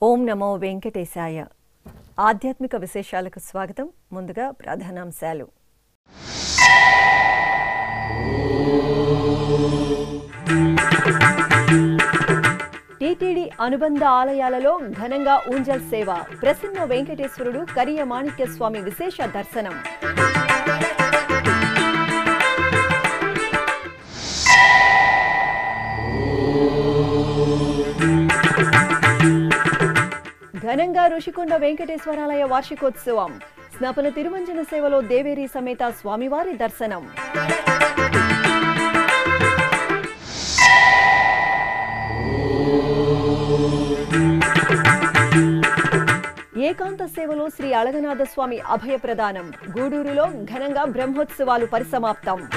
ఓం నమో వెంకటేశాయ. ఆధ్యాత్మిక విశేషాలకు స్వాగతం. ముందుగా ప్రధానాంశాలు. టీటీడీ అనుబంధ ఆలయాలలో ఘనంగా ఊంజల్ సేవ. ప్రసన్న వెంకటేశ్వరుడు కరియ మాణిక్య స్వామి విశేష దర్శనం. ఘనంగా ఋషికొండ వెంకటేశ్వరాలయ వార్షికోత్సవం. స్నపన తిరుమంజన సేవలో దేవేరి సమేత స్వామివారి దర్శనం. ఏకాంత సేవలో శ్రీ అళగనాథ స్వామి అభయ ప్రదానం. గూడూరులో ఘనంగా బ్రహ్మోత్సవాలు పరిసమాప్తం.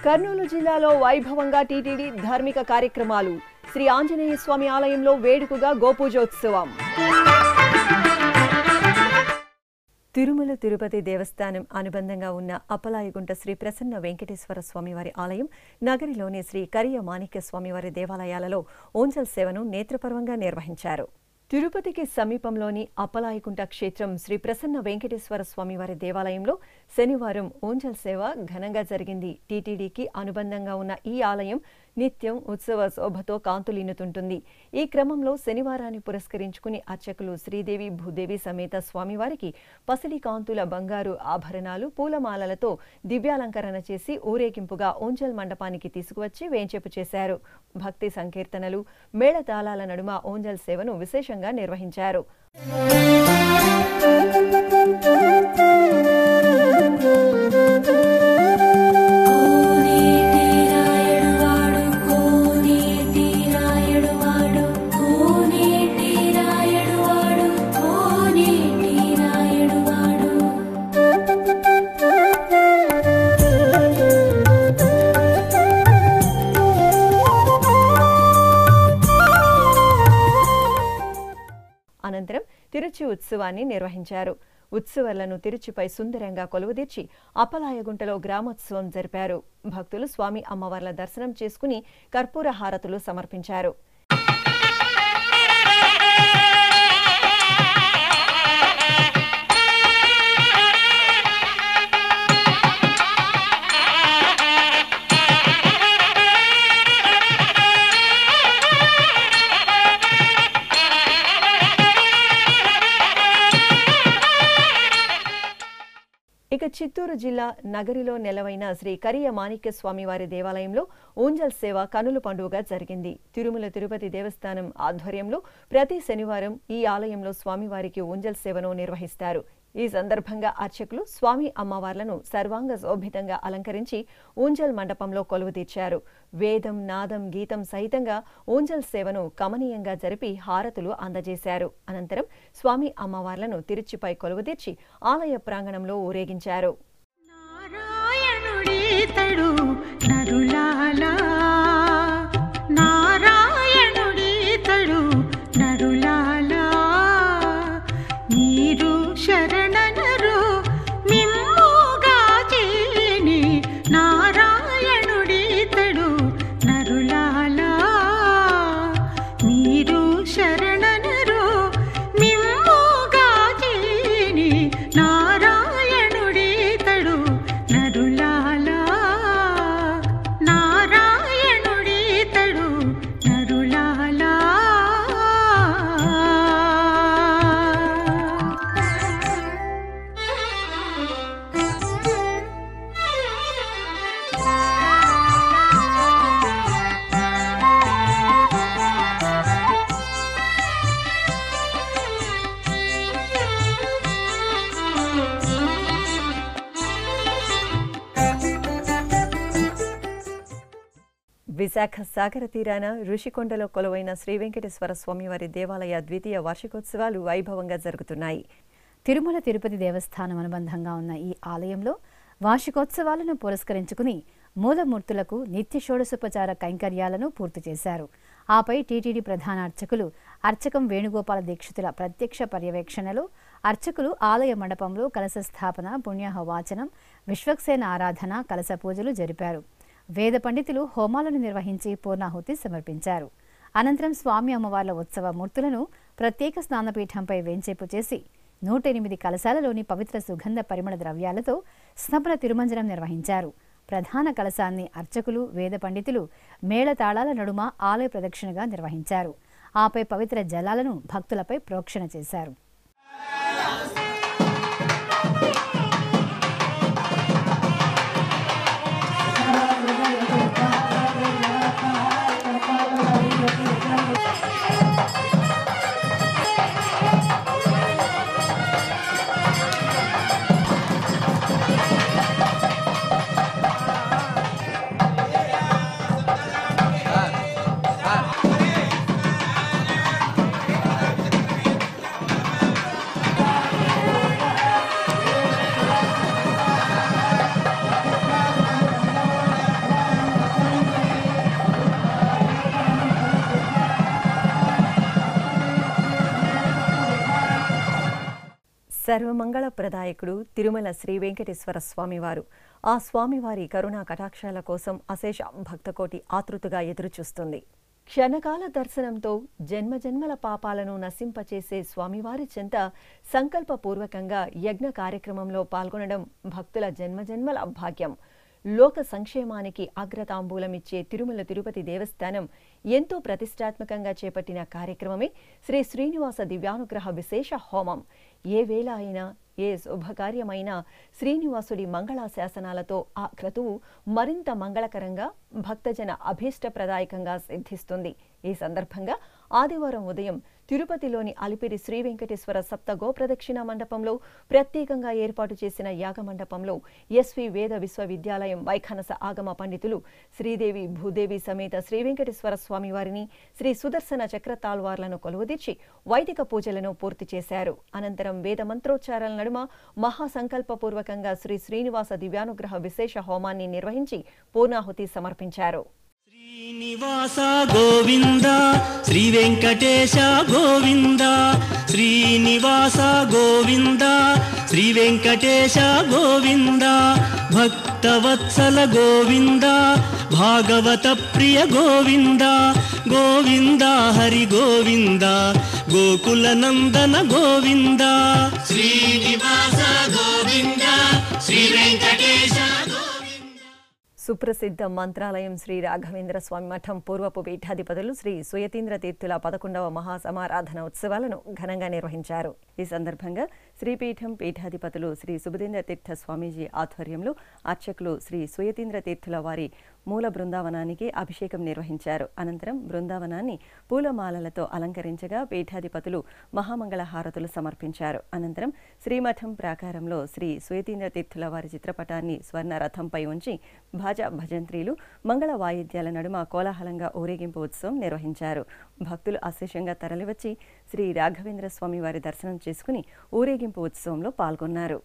కర్నూలు జిల్లాలో వైభవంగా టీటీడీ ధార్మిక కార్యక్రమాలు. శ్రీ ఆంజనేయ స్వామి ఆలయంలో వేడుకగా గోపూజోత్సవం. తిరుమల తిరుపతి దేవస్థానం అనుబంధంగా ఉన్న అప్పలాయగుంట శ్రీ ప్రసన్న వెంకటేశ్వర స్వామివారి ఆలయం, నగరిలోని శ్రీ కరియ మాణిక్య స్వామివారి దేవాలయాలలో ఓంజల్ సేవను నేత్రపర్వంగా నిర్వహించారు. తిరుపతికి సమీపంలోని అప్పలాయగుంట క్షేత్రం శ్రీ ప్రసన్న వెంకటేశ్వర స్వామివారి దేవాలయంలో శనివారం ఓంజల్ సేవ ఘనంగా జరిగింది. టీటీడీకి అనుబంధంగా ఉన్న ఈ ఆలయం నిత్యం ఉత్సవ శోభతో కాంతులీనుతుంటుంది. ఈ క్రమంలో శనివారాన్ని పురస్కరించుకుని అర్చకులు శ్రీదేవి భూదేవి సమేత స్వామివారికి పసిడి కాంతుల బంగారు ఆభరణాలు, పూలమాలలతో దివ్యాలంకరణ చేసి ఊరేగింపుగా ఓంజల్ మండపానికి తీసుకువచ్చి వేంచేపు చేశారు. భక్తి సంకీర్తనలు, మేళతాళాల నడుమ ఓంజల్ సేవను విశేషంగా నిర్వహించారు. అనంతరం తిరుచి ఉత్సవాన్ని నిర్వహించారు. ఉత్సవాలను తిరుచిపై సుందరంగా కొలువుదీర్చి అప్పలాయగుంటలో గ్రామోత్సవం జరిపారు. భక్తులు స్వామి అమ్మవార్ల దర్శనం చేసుకుని కర్పూర హారతులు సమర్పించారు. ఇక చిత్తూరు జిల్లా నగరిలో నెలవైన శ్రీ కరియ మాణిక్య స్వామివారి దేవాలయంలో ఓంజల్ సేవ కనుల పండుగగా జరిగింది. తిరుమల తిరుపతి దేవస్థానం ఆధ్వర్యంలో ప్రతి శనివారం ఈ ఆలయంలో స్వామివారికి ఓంజల్ సేవను నిర్వహిస్తారు. ఈ సందర్భంగా అర్చకులు స్వామి అమ్మవార్లను సర్వాంగ శోభితంగా అలంకరించి ఓంజల్ మండపంలో కొలువుదీర్చారు. వేదం, నాదం, గీతం సహితంగా ఓంజల్ సేవను కమనీయంగా జరిపి హారతులు అందజేశారు. అనంతరం స్వామి అమ్మవార్లను తిరుచిపై కొలువుదీర్చి ఆలయ ప్రాంగణంలో ఊరేగించారు. నారాయణుడీతడు నరులాలా, నారాయణ విశాఖ సాగర తీరాన ఋషికొండలో కొలువైన శ్రీ వెంకటేశ్వర స్వామివారి దేవాలయ ద్వితీయ వార్షికోత్సవాలు వైభవంగా జరుగుతున్నాయి. తిరుమల తిరుపతి దేవస్థానం అనుబంధంగా ఉన్న ఈ ఆలయంలో వార్షికోత్సవాలను పురస్కరించుకుని మూలమూర్తులకు నిత్య షోడశోపచార కైంకర్యాలను పూర్తి చేశారు. ఆపై టీటీడీ ప్రధాన అర్చకులు అర్చకం వేణుగోపాల దీక్షితుల ప్రత్యక్ష పర్యవేక్షణలో అర్చకులు ఆలయ మండపంలో కలశ స్థాపన, పుణ్యాహ వాచనం, విశ్వక్సేన ఆరాధన, కలశ పూజలు జరిపారు. వేద పండితులు హోమాలను నిర్వహించి పూర్ణాహుతి సమర్పించారు. అనంతరం స్వామి అమ్మవార్ల ఉత్సవ మూర్తులను ప్రత్యేక స్నానపీఠంపై వేంచేపు చేసి 108 కలశాలలోని పవిత్ర సుగంధ పరిమళ ద్రవ్యాలతో స్నపన తిరుమంజనం నిర్వహించారు. ప్రధాన కలశాన్ని అర్చకులు, వేద పండితులు మేళతాళాల నడుమ ఆలయ ప్రదక్షిణగా నిర్వహించారు. ఆపై పవిత్ర జలాలను భక్తులపై ప్రోక్షణ చేశారు. సర్వమంగళప్రదాయకుడు తిరుమల శ్రీ వెంకటేశ్వర స్వామివారు. ఆ స్వామివారి కరుణా కటాక్షాల కోసం అశేష భక్తకోటి ఆతృతగా ఎదురుచూస్తుంది. క్షణకాల దర్శనంతో జన్మజన్మల పాపాలను నశింపచేసే స్వామివారి చెంత సంకల్పపూర్వకంగా యజ్ఞ కార్యక్రమంలో పాల్గొనడం భక్తుల జన్మజన్మల భాగ్యం. లోక సంక్షేమానికి అగ్రతాంబూలమిచ్చే తిరుమల తిరుపతి దేవస్థానం ఎంతో ప్రతిష్టాత్మకంగా చేపట్టిన కార్యక్రమమే శ్రీ శ్రీనివాస దివ్యానుగ్రహ విశేష హోమం. ఏ వేళ అయినా, ఏ శుభకార్యమైనా శ్రీనివాసుడి మంగళాశాసనాలతో ఆ క్రతువు మరింత మంగళకరంగా, భక్తజన అభీష్టప్రదాయకంగా సిద్ధిస్తుంది. ఈ సందర్భంగా ఆదివారం ఉదయం తిరుపతిలోని అలిపిరి శ్రీ వెంకటేశ్వర సప్త గోప్రదక్షిణ మండపంలో ప్రత్యేకంగా ఏర్పాటు చేసిన యాగమండపంలో ఎస్వి వేద విశ్వవిద్యాలయం వైఖానస ఆగమ పండితులు శ్రీదేవి భూదేవి సమేత శ్రీ వెంకటేశ్వర స్వామివారిని, శ్రీ సుదర్శన చక్రతాల్వార్లను కొలువుదీర్చి వైదిక పూజలను పూర్తి చేశారు. అనంతరం వేద మంత్రోచ్చారాల నడుమ మహాసంకల్పపూర్వకంగా శ్రీ శ్రీనివాస దివ్యానుగ్రహ విశేష హోమాన్ని నిర్వహించి పూర్ణాహుతి సమర్పించారు. శ్రీనివాస గోవింద, శ్రీ వెంకటేశ గోవింద, శ్రీనివాస గోవింద, శ్రీ వెంకటేశ గోవింద, భక్తవత్సల గోవింద, భాగవత ప్రియ గోవింద, గోవింద హరి గోవింద, గోకుల నందన గోవింద. శ్రీనివాస గోవింద, శ్రీ వెంకటేశ గోవింద. సుప్రసిద్ధ మంత్రాలయం శ్రీ రాఘవేంద్ర స్వామి మఠం పూర్వపు పీఠాధిపతులు శ్రీ సుయతీంద్ర తీర్థుల 11వ మహాసమారాధన ఉత్సవాలను ఘనంగా నిర్వహించారు. ఈ సందర్భంగా శ్రీపీఠం పీఠాధిపతులు శ్రీ సుబుధేంద్ర తీర్థ స్వామీజీ ఆధ్వర్యంలో అర్చకులు శ్రీ సుయతీంద్ర తీర్థుల వారి మూల బృందావనానికి అభిషేకం నిర్వహించారు. అనంతరం బృందావనాన్ని పూలమాలలతో అలంకరించగా పీఠాధిపతులు మహామంగళ హారతులు సమర్పించారు. అనంతరం శ్రీమఠం ప్రాకారంలో శ్రీ సుయతీంద్ర తీర్థుల వారి చిత్రపటాన్ని స్వర్ణ రథంపై ఉంచి భాజా భజంత్రీలు, మంగళ వాయిద్యాల నడుమ కోలాహలంగా ఊరేగింపు ఉత్సవం నిర్వహించారు. భక్తులు అశేషంగా తరలివచ్చి శ్రీ రాఘవేంద్ర స్వామి వారి దర్శనం చేసుకుని ఊరేగింపు ఉత్సవంలో పాల్గొన్నారు.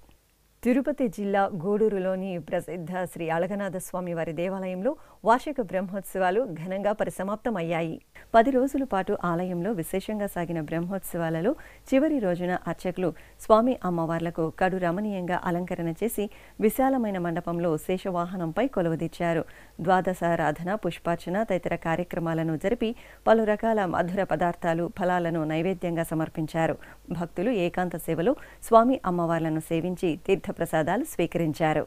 తిరుపతి జిల్లా గూడూరులోని ప్రసిద్ధ శ్రీ అళగనాథ స్వామి వారి దేవాలయంలో వార్షిక బ్రహ్మోత్సవాలు ఘనంగా పరిసమాప్తమయ్యాయి. 10 రోజుల పాటు ఆలయంలో విశేషంగా సాగిన బ్రహ్మోత్సవాలలో చివరి రోజున అర్చకులు స్వామి అమ్మవార్లకు కడు రమణీయంగా అలంకరణ చేసి విశాలమైన మండపంలో శేషవాహనంపై కొలువుదీర్చారు. ద్వాదశారాధన, పుష్పార్చన తదితర కార్యక్రమాలను జరిపి పలు రకాల మధుర పదార్థాలు, ఫలాలను నైవేద్యంగా సమర్పించారు. భక్తులు ఏకాంత సేవలో స్వామి అమ్మవార్లను సేవించి తీర్థప్రసాదాలు స్వీకరించారు.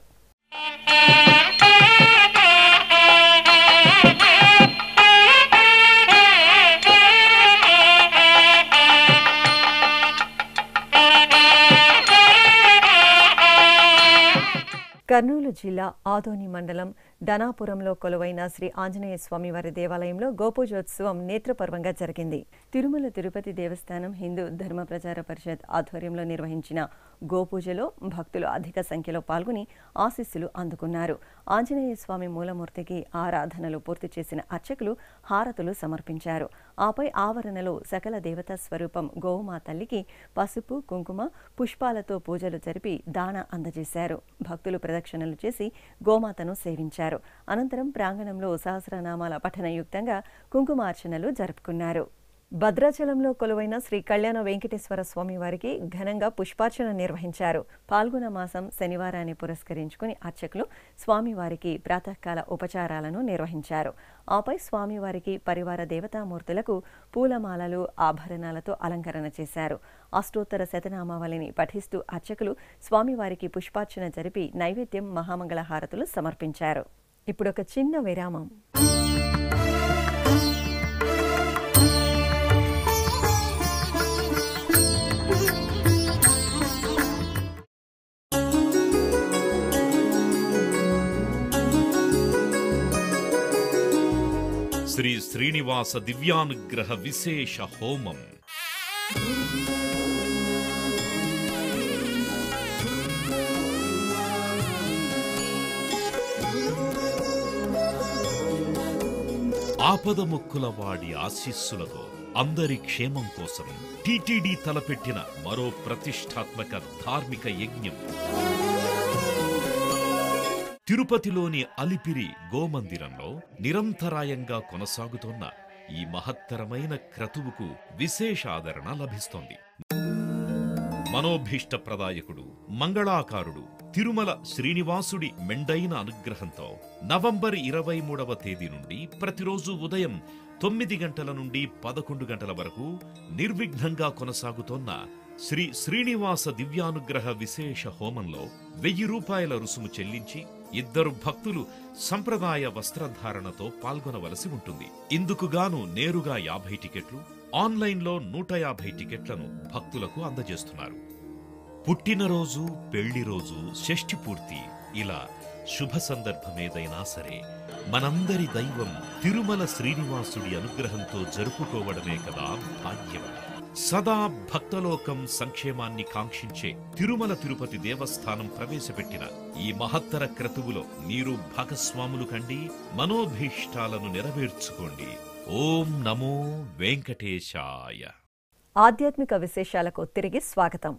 కర్నూలు జిల్లా ఆదోని మండలం ధనాపురంలో కొలువైన శ్రీ ఆంజనేయ స్వామివారి దేవాలయంలో గోపూజోత్సవం నేత్రపర్వంగా జరిగింది. తిరుమల తిరుపతి దేవస్థానం హిందూ ధర్మ ప్రచార పరిషత్ ఆధ్వర్యంలో నిర్వహించిన గోపూజలో భక్తులు అధిక సంఖ్యలో పాల్గొని ఆశీస్సులు అందుకున్నారు. ఆంజనేయ స్వామి మూలమూర్తికి ఆరాధనలు పూర్తి చేసిన అర్చకులు హారతులు సమర్పించారు. ఆపై ఆవరణలో సకల దేవతా స్వరూపం గోవుమా తల్లికి పసుపు, కుంకుమ, పుష్పాలతో పూజలు జరిపి దాన అందజేశారు. భక్తులు ప్రదక్షిణలు చేసి గోమాతను సేవించారు. అనంతరం ప్రాంగణంలో సహస్రనామాల పఠనయుక్తంగా కుంకుమార్చనలు జరుపుకున్నారు. భద్రాచలంలో కొలువైన శ్రీ కళ్యాణ వెంకటేశ్వర స్వామి వారికి ఘనంగా పుష్పార్చన నిర్వహించారు. పాల్గొన మాసం శనివారాన్ని పురస్కరించుకుని అర్చకులు స్వామివారికి ప్రాతకాల ఉపచారాలను నిర్వహించారు. ఆపై స్వామివారికి పరివార దేవతామూర్తులకు పూలమాలలు, ఆభరణాలతో అలంకరణ చేశారు. అష్టోత్తర శతనామావళిని పఠిస్తూ అర్చకులు స్వామివారికి పుష్పార్చన జరిపి నైవేద్యం, మహామంగళ హారతులు సమర్పించారు. ఇప్పుడొక చిన్న విరామం. శ్రీ శ్రీనివాస దివ్యానుగ్రహ విశేష హోమం. ఆపదముక్కుల వాడి ఆశీస్సులతో అందరి క్షేమం కోసం టీటీడీ తలపెట్టిన మరో ప్రతిష్టాత్మక ధార్మిక యజ్ఞం. తిరుపతిలోని అలిపిరి గోమందిరంలో నిరంతరాయంగా కొనసాగుతోన్న ఈ మహత్తరమైన క్రతువుకు విశేష ఆదరణ లభిస్తోంది. మనోభీష్ట ప్రదాయకుడు, మంగళాకారుడు తిరుమల శ్రీనివాసుడి మెండైన అనుగ్రహంతో నవంబర్ 23వ తేదీ నుండి ప్రతిరోజు ఉదయం 9 గంటల నుండి 11 గంటల వరకు నిర్విఘ్నంగా కొనసాగుతోన్న శ్రీ శ్రీనివాస దివ్యానుగ్రహ విశేష హోమంలో 1000 రూపాయల రుసుము చెల్లించి 2 భక్తులు సంప్రదాయ వస్త్రధారణతో పాల్గొనవలసి ఉంటుంది. ఇందుకుగాను నేరుగా 50 టికెట్లు, ఆన్లైన్లో 150 టికెట్లను భక్తులకు అందజేస్తున్నారు. పుట్టినరోజు, పెళ్లిరోజు, షష్ఠి పూర్తి ఇలా శుభ సందర్భమేదైనా సరే మనందరి దైవం తిరుమల శ్రీనివాసుడి అనుగ్రహంతో జరుపుకోవడమే కదా భాగ్యం. సదా భక్తలోకం సంక్షేమాన్ని కాంక్షించే తిరుమల తిరుపతి దేవస్థానం ప్రవేశపెట్టిన ఈ మహత్తర క్రతువులో మీరు భాగస్వాములు కండి, మనోభీష్టాలను నెరవేర్చుకోండి. ఓం నమో వెంకటేశాయ. ఆధ్యాత్మిక విశేషాలకు తిరిగి స్వాగతం.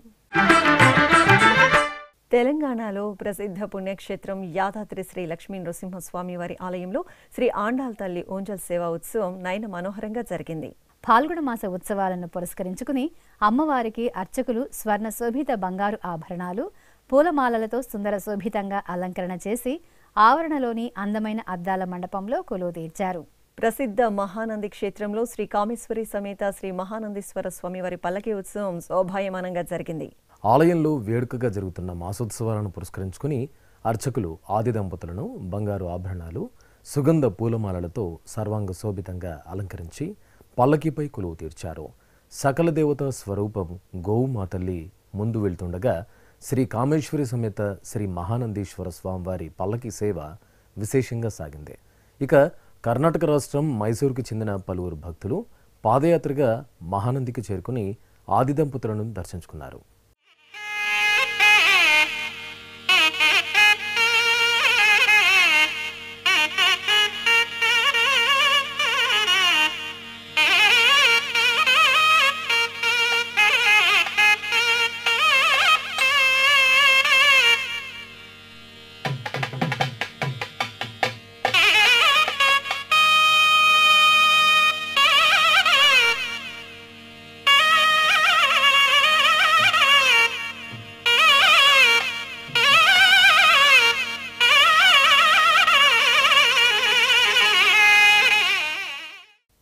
తెలంగాణలో ప్రసిద్ధ పుణ్యక్షేత్రం యాదాద్రి శ్రీ లక్ష్మీ నృసింహస్వామి వారి ఆలయంలో శ్రీ ఆండాల్ తల్లి ఓంజల్ సేవా ఉత్సవం నయన మనోహరంగా జరిగింది. పాల్గొన మాస ఉత్సవాలను పురస్కరించుకుని అమ్మవారికి అర్చకులు స్వర్ణ శోభిత బంగారు ఆభరణాలు, పూలమాలలతో సుందర శోభితంగా అలంకరణ చేసి ఆవరణలోని అందమైన అద్దాల మండపంలో కొలువు తీర్చారు. ప్రసిద్ధ మహానంది క్షేత్రంలో శ్రీ కామేశ్వరి సమేత శ్రీ మహానందీశ్వర స్వామివారి పల్లకి ఉత్సవం శోభాయమానంగా జరిగింది. ఆలయంలో వేడుకగా జరుగుతున్న మాసోత్సవాలను పురస్కరించుకుని అర్చకులు ఆది దంపతులను బంగారు ఆభరణాలు, సుగంధ పూలమాలలతో సర్వాంగ శోభితంగా అలంకరించి పల్లకీపై కొలువు తీర్చారు. సకల దేవత స్వరూపం గోవుమాతల్లి ముందు వెళ్తుండగా శ్రీ కామేశ్వరి సమేత శ్రీ మహానందీశ్వర స్వామివారి పల్లకి సేవ విశేషంగా సాగింది. ఇక కర్ణాటక రాష్ట్రం మైసూరుకు చెందిన పలువురు భక్తులు పాదయాత్రగా మహానందికి చేరుకుని ఆది దంపతులను దర్శించుకున్నారు.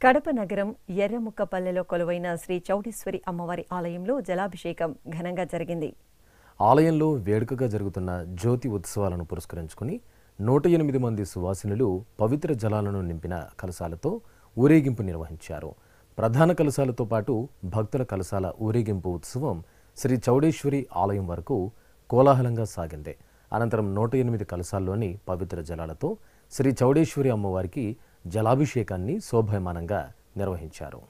కడప నగరం ఎర్రముక్కపల్లెలో కొలువైన శ్రీ చౌడేశ్వరి అమ్మవారి ఆలయంలో జలాభిషేకం ఘనంగా జరిగింది. ఆలయంలో వేడుకగా జరుగుతున్న జ్యోతి ఉత్సవాలను పురస్కరించుకుని 108 మంది సువాసినులు పవిత్ర జలాలను నింపిన కలశాలతో ఊరేగింపు నిర్వహించారు. ప్రధాన కలశాలతో పాటు భక్తుల కలశాల ఊరేగింపు ఉత్సవం శ్రీ చౌడేశ్వరి ఆలయం వరకు కోలాహలంగా సాగింది. అనంతరం 108 కలశాల్లోని పవిత్ర జలాలతో శ్రీ చౌడేశ్వరి అమ్మవారికి జలాభిషేకాన్ని శోభాయమానంగా నిర్వహించారు.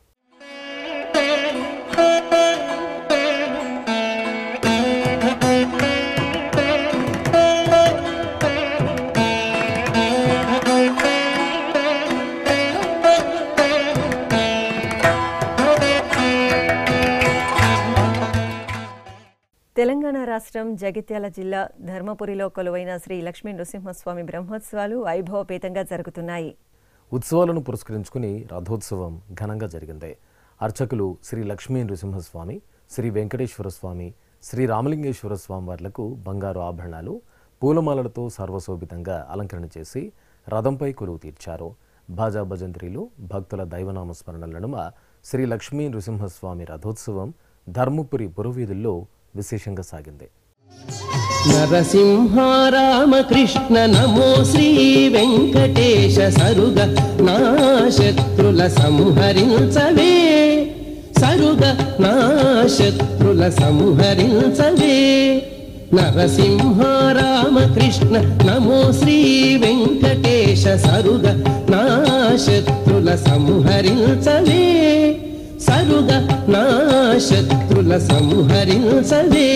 తెలంగాణ రాష్ట్రం జగిత్యాల జిల్లా ధర్మపురిలో కొలువైన శ్రీ లక్ష్మీ నృసింహస్వామి బ్రహ్మోత్సవాలు వైభవపేతంగా జరుగుతున్నాయి. ఉత్సవాలను పురస్కరించుకుని రథోత్సవం ఘనంగా జరిగింది. అర్చకులు శ్రీ లక్ష్మీ నృసింహస్వామి, శ్రీ వెంకటేశ్వర స్వామి, శ్రీ రామలింగేశ్వర స్వామి వార్లకు బంగారు ఆభరణాలు, పూలమాలలతో సర్వశోభితంగా అలంకరణ చేసి రథంపై కొలువు తీర్చారు. భాజా భజంత్రీలు, భక్తుల దైవనామ స్మరణల నడుమ శ్రీ లక్ష్మీ నృసింహస్వామి రథోత్సవం ధర్మపురి పురవీధుల్లో విశేషంగా సాగింది. నరసింహ రామకృష్ణ నమో శ్రీ వెంకటేశ సరుగ నా శత్రుల సంహరించవే, సరుగ నా శత్రుల సంహరించవే. నరసింహ రామకృష్ణ నమో శ్రీ వెంకటేశ సరుగ నా శత్రుల సంహరించవే, సరుగ నా శత్రుల సంహరించవే.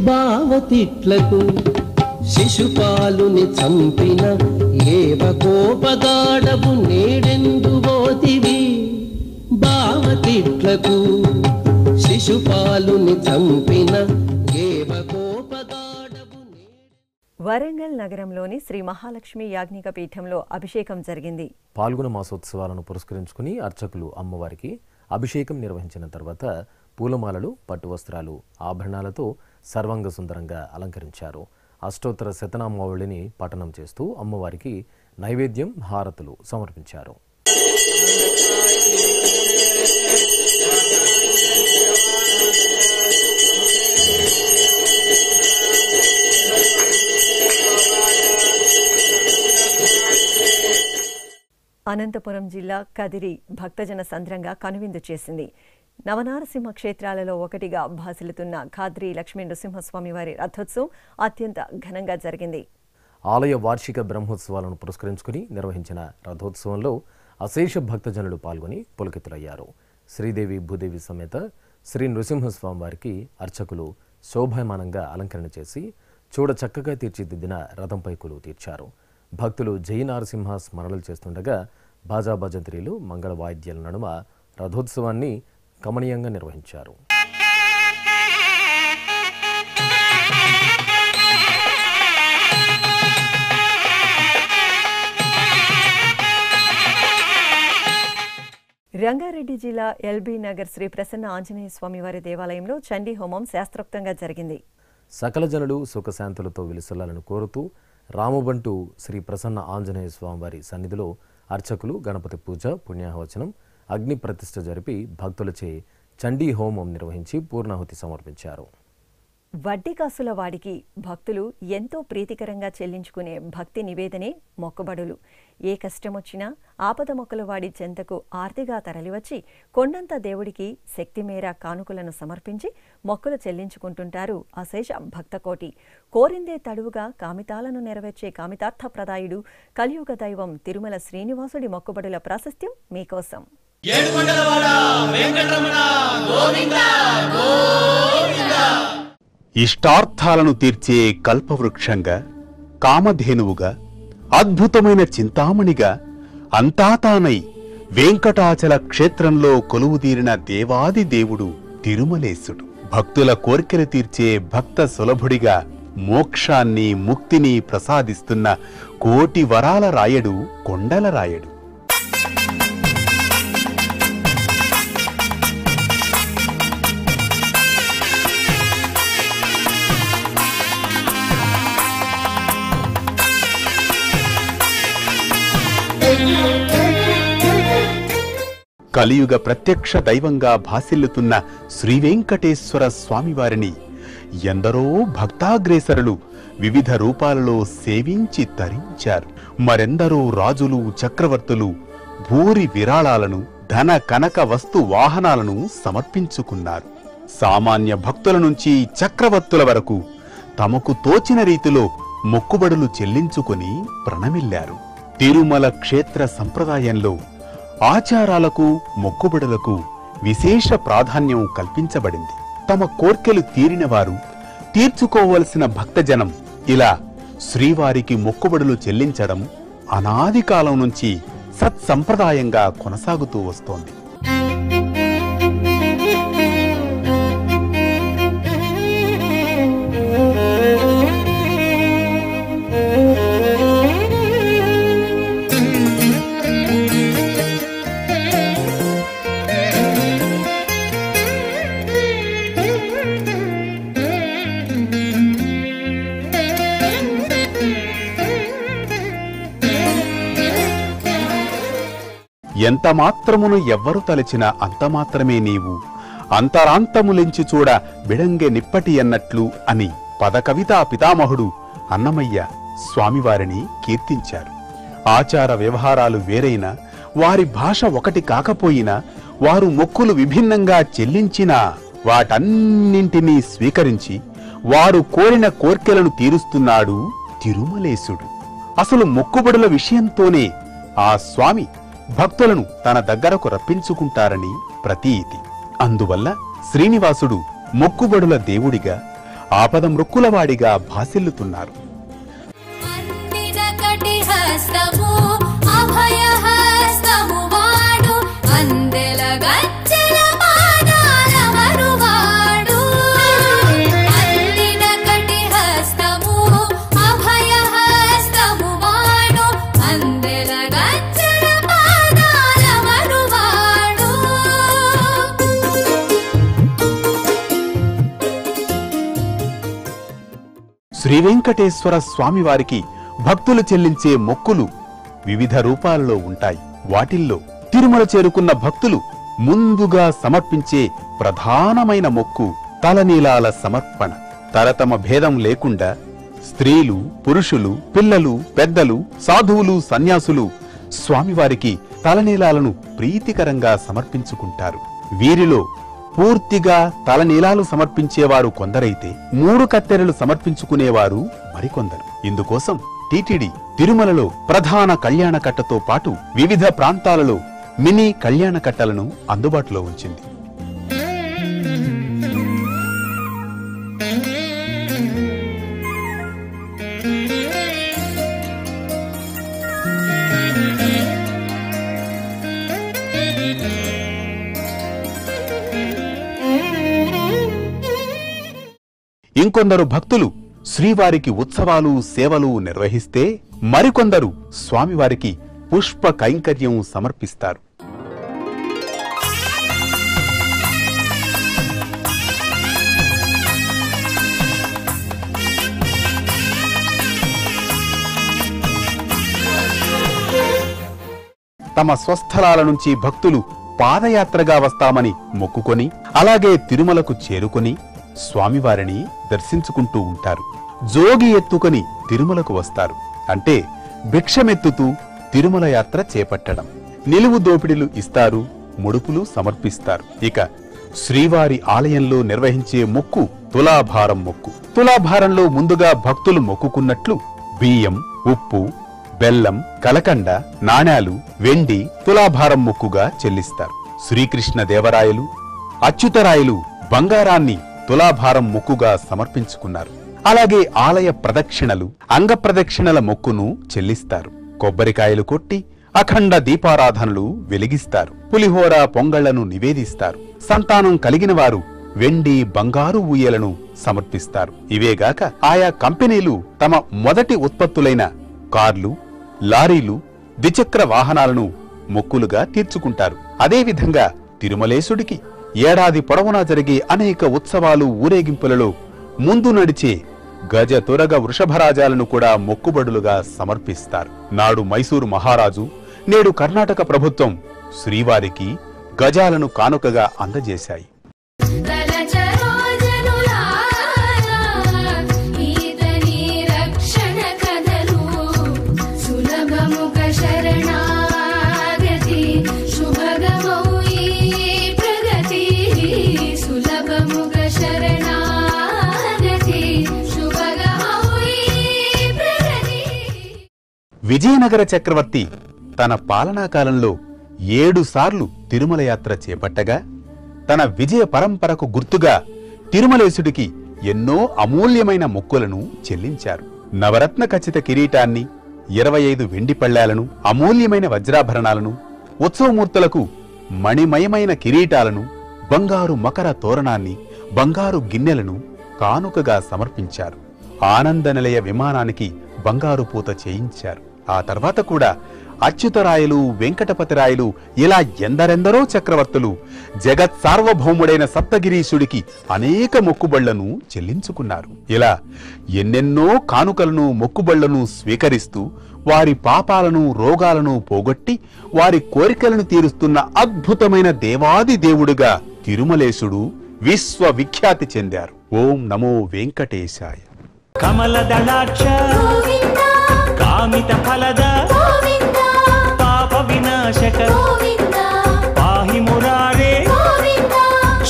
బావతిట్లకు శిశుపాలుని చంపిన ఏవ కోపగాడవు నేడెందు పోతివి. బావతిట్లకు శిశుపాలుని చంపిన ఏవ కోపగాడవు. వరంగల్ నగరంలోని శ్రీ మహాలక్ష్మి యాజ్ఞిక పీఠంలో అభిషేకం జరిగింది. పాల్గొన మాసోత్సవాలను పురస్కరించుకుని అర్చకులు అమ్మవారికి అభిషేకం నిర్వహించిన తర్వాత పూలమాలలు, పట్టు వస్త్రాలు, ఆభరణాలతో సర్వాంగ సుందరంగా అలంకరించారు. అష్టోత్తర శతనామావళిని పఠనం చేస్తూ అమ్మవారికి నైవేద్యం, హారతులు సమర్పించారు. అనంతపురం జిల్లా కదిరి భక్తజన సంద్రంగా కనువిందు చేసింది. నవనారసింహ క్షేత్రాలలో ఒకటిగా భాసిల్లుతున్న ఖాద్రి లక్ష్మీ నృసింహస్వామి వారి రథోత్సవం అత్యంత ఘనంగా జరిగింది. ఆలయ వార్షిక బ్రహ్మోత్సవాలను పురస్కరించుకుని నిర్వహించిన రథోత్సవంలో అశేష భక్తజనులు పాల్గొని పులకితులయ్యారు. శ్రీదేవి భూదేవి సమేత శ్రీ నృసింహస్వామి వారికి అర్చకులు శోభాయమానంగా అలంకరణ చేసి చూడ చక్కగా తీర్చిదిద్దిన రథంపై కొలువు తీర్చారు. భక్తులు జై నారసింహ స్మరణలు చేస్తుండగా బాజా భజంత్రీలు, మంగళ వాయిద్యాల నడుమ రథోత్సవాన్ని కమనీయంగా నిర్వహించారు. రంగారెడ్డి జిల్లా ఎల్బీ నగర్ శ్రీ ప్రసన్న ఆంజనేయ స్వామి వారి దేవాలయంలో చండీ హోమం శాస్త్రోక్తంగా జరిగింది. సకల జనులు సుఖశాంతులతో విలుసల్లాలను కోరుతూ రామబంటు శ్రీ ప్రసన్న ఆంజనేయ స్వామి వారి సన్నిధిలో అర్చకులు గణపతి పూజ, పుణ్యాహవచనం, అగ్ని ప్రతిష్ఠ జరిపి భక్తులచే చండీ హోమం నిర్వహించి పూర్ణాహుతి సమర్పించారు. వడ్డీ కాసుల వాడికి భక్తులు ఎంతో ప్రీతికరంగా చెల్లించుకునే భక్తి నివేదనే మొక్కుబడులు. ఏ కష్టమొచ్చినా ఆపద మొక్కల వాడి చెంతకు ఆర్తిగా తరలివచ్చి కొండంత దేవుడికి శక్తి మేర కానుకలను సమర్పించి మొక్కులు చెల్లించుకుంటుంటారు అశేష భక్తకోటి. కోరిందే తడువుగా కామితాలను నెరవేర్చే కామితార్థప్రదాయుడు కలియుగ దైవం తిరుమల శ్రీనివాసుడి మొక్కుబడుల ప్రాశస్త్యం మీకోసం. ఇష్టార్థాలను తీర్చే కల్పవృక్షంగా, కామధేనువుగా, అద్భుతమైన చింతామణిగా అంతా తానై వెంకటాచల క్షేత్రంలో కొలువుదీరిన దేవాది దేవుడు తిరుమలేశుడు. భక్తుల కోర్కెలు తీర్చే భక్త సులభుడిగా మోక్షాన్ని, ముక్తిని ప్రసాదిస్తున్న కోటి వరాల రాయడు కొండల రాయడు. కలియుగ ప్రత్యక్ష దైవంగా భాసిల్లుతున్న శ్రీవెంకటేశ్వర స్వామివారిని ఎందరో భక్తాగ్రేసరులు వివిధ రూపాలలో సేవించి తరించారు. మరెందరో రాజులు, చక్రవర్తులు భూరి విరాళాలను, ధన కనక వస్తు వాహనాలను సమర్పించుకున్నారు. సామాన్య భక్తుల నుంచి చక్రవర్తుల వరకు తమకు తోచిన రీతిలో మొక్కుబడులు చెల్లించుకుని ప్రణమిల్లారు. తిరుమల క్షేత్ర సంప్రదాయంలో ఆచారాలకు, మొక్కుబడులకు విశేష ప్రాధాన్యం కల్పించబడింది. తమ కోర్కెలు తీరినవారు, తీర్చుకోవలసిన భక్తజనం ఇలా శ్రీవారికి మొక్కుబడులు చెల్లించడం అనాది కాలం నుంచి సత్సంప్రదాయంగా కొనసాగుతూ వస్తోంది. ఎంత మాత్రమును ఎవ్వరు తలచిన అంత మాత్రమే నీవు, అంతరాంతములించి చూడ బిడంగె నిప్పటి అన్నట్లు అని పదకవితా పితామహుడు అన్నమయ్య స్వామివారిని కీర్తించారు. ఆచార వ్యవహారాలు వేరైనా, వారి భాష ఒకటి కాకపోయినా, వారు మొక్కులు విభిన్నంగా చెల్లించినా వాటన్నింటినీ స్వీకరించి వారు కోరిన కోర్కెలను తీరుస్తున్నాడు తిరుమలేశుడు. అసలు మొక్కుబడుల విషయంతోనే ఆ స్వామి భక్తులను తన దగ్గరకు రప్పించుకుంటారని ప్రతీతి. అందువల్ల శ్రీనివాసుడు మొక్కుబడుల దేవుడిగా, ఆపద మృక్కులవాడిగా భాసిల్లుతున్నారు. శ్రీవెంకటేశ్వర స్వామివారికి భక్తులు చెల్లించే మొక్కులు వివిధ రూపాలలో ఉంటాయి. వాటిల్లో తిరుమల చేరుకున్న భక్తులు ముందుగా సమర్పించే ప్రధానమైన మొక్కు తలనీలాల సమర్పణ. తరతమ భేదం లేకుండా స్త్రీలు, పురుషులు, పిల్లలు, పెద్దలు, సాధువులు, సన్యాసులు స్వామివారికి తలనీలాలను ప్రీతికరంగా సమర్పించుకుంటారు. వీరిలో పూర్తిగా తలనీలాలు సమర్పించేవారు కొందరైతే 3 కత్తెరలు సమర్పించుకునేవారు మరికొందరు. ఇందుకోసం టీటీడీ తిరుమలలో ప్రధాన కళ్యాణకట్టతో పాటు వివిధ ప్రాంతాలలో మినీ కళ్యాణకట్టలను అందుబాటులో ఉంచింది. ఇంకొందరు భక్తులు శ్రీవారికి ఉత్సవాలు, సేవలు నిర్వహిస్తే మరికొందరు స్వామివారికి పుష్ప కైంకర్యం సమర్పిస్తారు. తమ స్వస్థలాల నుంచి భక్తులు పాదయాత్రగా వస్తామని మొక్కుకొని అలాగే తిరుమలకు చేరుకొని స్వామివారిని దర్శించుకుంటూ ఉంటారు. జోగి ఎత్తుకొని తిరుమలకు వస్తారు. అంటే భిక్షమెత్తుతూ తిరుమల యాత్ర చేపట్టడం. నిలువు దోపిడీలు ఇస్తారు, ముడుపులు సమర్పిస్తారు. ఇక శ్రీవారి ఆలయంలో నిర్వహించే మొక్కు తులాభారం మొక్కు. తులాభారంలో ముందుగా భక్తులు మొక్కుకున్నట్లు బియ్యం, ఉప్పు, బెల్లం, కలకండ, నాణేలు, వెండి తులాభారం మొక్కుగా చెల్లిస్తారు. శ్రీకృష్ణ దేవరాయలు, అచ్యుతరాయలు బంగారాన్ని తులాభారం మొక్కుగా సమర్పించుకున్నారు. అలాగే ఆలయ ప్రదక్షిణలు, అంగ ప్రదక్షిణల మొక్కును చెల్లిస్తారు. కొబ్బరికాయలు కొట్టి అఖండ దీపారాధనలు వెలిగిస్తారు. పులిహోర, పొంగళ్లను నివేదిస్తారు. సంతానం కలిగిన వారు వెండి, బంగారు ఊయలను సమర్పిస్తారు. ఇవేగాక ఆయా కంపెనీలు తమ మొదటి ఉత్పత్తులైన కార్లు, లారీలు, ద్విచక్ర వాహనాలను మొక్కులుగా తీర్చుకుంటారు. అదేవిధంగా తిరుమలేశుడికి ఏడాది పొడవునా జరిగే అనేక ఉత్సవాలు, ఊరేగింపులలో ముందు నడిచే గజ తురగ వృషభరాజాలను కూడా మొక్కుబడులుగా సమర్పిస్తారు. నాడు మైసూరు మహారాజు, నేడు కర్ణాటక ప్రభుత్వం శ్రీవారికి గజాలను కానుకగా అందజేశాయి. విజయనగర చక్రవర్తి తన పాలనా కాలంలో 7 సార్లు తిరుమల యాత్ర చేపట్టగా తన విజయ పరంపరకు గుర్తుగా తిరుమలేశుడికి ఎన్నో అమూల్యమైన మొక్కులను చెల్లించారు. నవరత్న ఖచ్చిత కిరీటాన్ని, 25 వెండి పళ్ళాలను, అమూల్యమైన వజ్రాభరణాలను, ఉత్సవమూర్తులకు మణిమయమైన కిరీటాలను, బంగారు మకర తోరణాన్ని, బంగారు గిన్నెలను కానుకగా సమర్పించారు. ఆనంద నిలయ విమానానికి బంగారు పూత చేయించారు. ఆ తర్వాత కూడా అచ్యుతరాయలు, వెంకటపతిరాయలు ఇలా ఎందరెందరో చక్రవర్తులు జగత్ సార్వభౌముడైన సప్తగిరీశుడికి అనేక మొక్కుబళ్లను చెల్లించుకున్నారు. ఇలా ఎన్నెన్నో కానుకలను, మొక్కుబళ్లను స్వీకరిస్తూ వారి పాపాలను, రోగాలను పోగొట్టి వారి కోరికలను తీరుస్తున్న అద్భుతమైన దేవాది దేవుడుగా తిరుమలేశుడు విశ్వవిఖ్యాతి చెందారు. ఓం నమో వెంకటేశాయ. కమల దళాక్ష కామిత ఫలద పాప వినాశక పాహి మురారే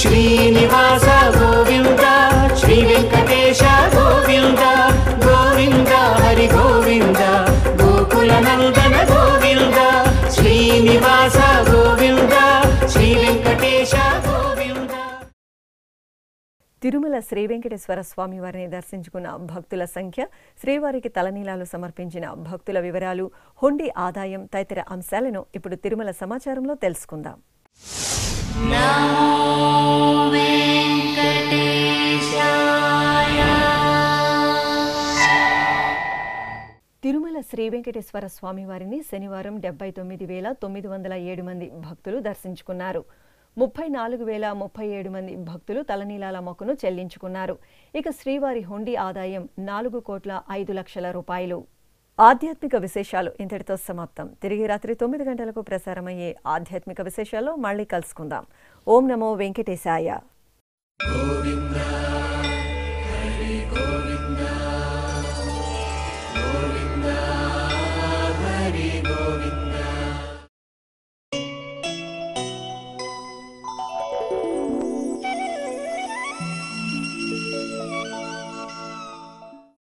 శ్రీనివాస గోవింద శ్రీ వెంకటేశ గోవింద గోవింద హరి గోవింద గోకుల నందన గోవింద శ్రీనివాస గోవింద శ్రీ వెంకటేశ గోవింద. తిరుమల శ్రీ వెంకటేశ్వర స్వామి వారిని దర్శించుకున్న భక్తుల సంఖ్య, శ్రీవారికి తలనీలాలు సమర్పించిన భక్తుల వివరాలు, హుండీ ఆదాయం తదితర అంశాలను ఇప్పుడు తిరుమల సమాచారంలో తెలుసుకుందాం. తిరుమల శ్రీ వెంకటేశ్వర స్వామి వారిని శనివారం 79,907 మంది భక్తులు దర్శించుకున్నారు. 34,037 మంది భక్తులు తలనీలాల మొక్కును చెల్లించుకున్నారు. ఇక శ్రీవారి హుండీ ఆదాయం 4,05,00,000 రూపాయలు. ఆధ్యాత్మిక విశేషాలు ఇంతటితో సమాప్తం. తిరిగి రాత్రి 9 గంటలకు ప్రసారమయ్యే ఆధ్యాత్మిక విశేషాల్లో మళ్ళీ కలుసుకుందాం. ఓం నమో వెంకటేశాయ.